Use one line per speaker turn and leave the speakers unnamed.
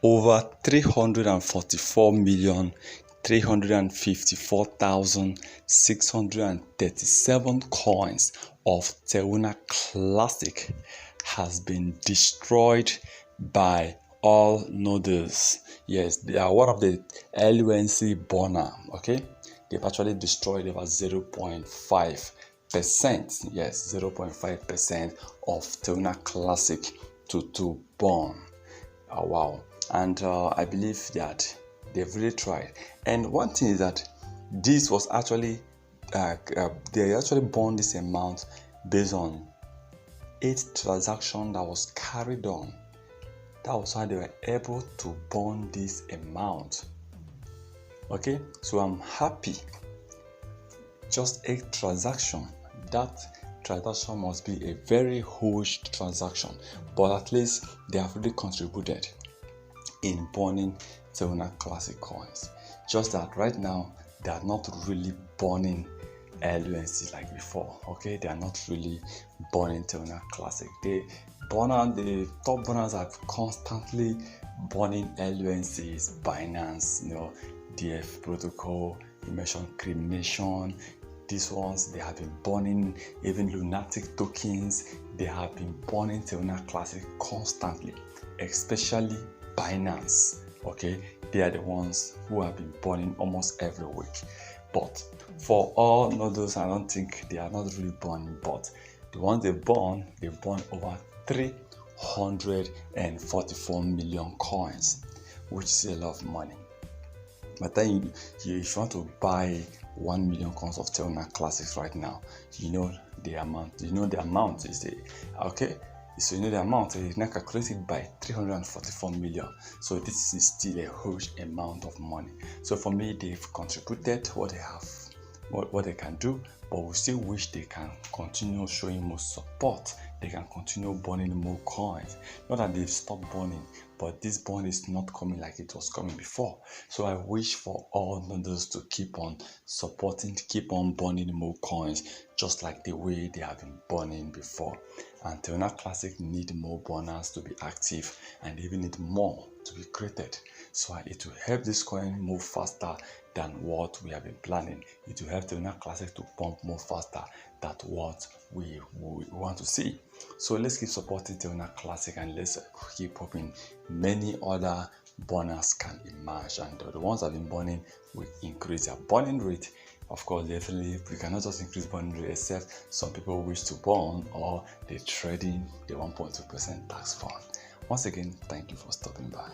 over 344,354,637 coins of Teuna Classic has been destroyed by Allnodes. Yes, they are one of the LUNC burner. Okay, they've actually destroyed over 0.5%. Yes, 0.5% of Teuna Classic to burn. Oh, wow. And I believe that they've really tried. And one thing is that this was actually they actually burned this amount based on 8 transactions that was carried on. That was how they were able to burn this amount. Okay, so I'm happy. Just 8 transactions. That transaction must be a very huge transaction, but at least they have really contributed in burning Teuna Classic coins. Just that right now they are not really burning LUNC like before. Okay, they are not really burning Teuna Classic. The top burners are constantly burning LUNCs, Binance, DF protocol, immersion cremation. These ones, they have been burning even lunatic tokens. They have been burning Teuna Classic constantly, especially Binance. Okay, they are the ones who have been burning almost every week. But for all nodes, I don't think they are not really burning. But the ones they burn over 344 million coins, which is a lot of money. But then if you want to buy 1 million coins of Teuna Classics right now, the amount. The amount is okay. So the amount is now calculated by 344 million. So this is still a huge amount of money. So for me, they've contributed what they have, what they can do, but we still wish they can continue showing more support. They can continue burning more coins. Not that they've stopped burning, but this burn is not coming like it was coming before. So I wish for all nodes to keep on supporting, keep on burning more coins, just like the way they have been burning before. And Teuna Classic need more burners to be active, and even need more to be created. So it will help this coin move faster than what we have been planning. It will help Teuna Classic to pump more faster than what we want to see. So let's keep supporting Teuna Classic, and let's keep hoping many other burners can emerge, and the ones that have been burning will increase their burning rate. Of course, definitely we cannot just increase burning rate, except some people wish to burn or they're trading the 1.2% tax fund. Once again, thank you for stopping by.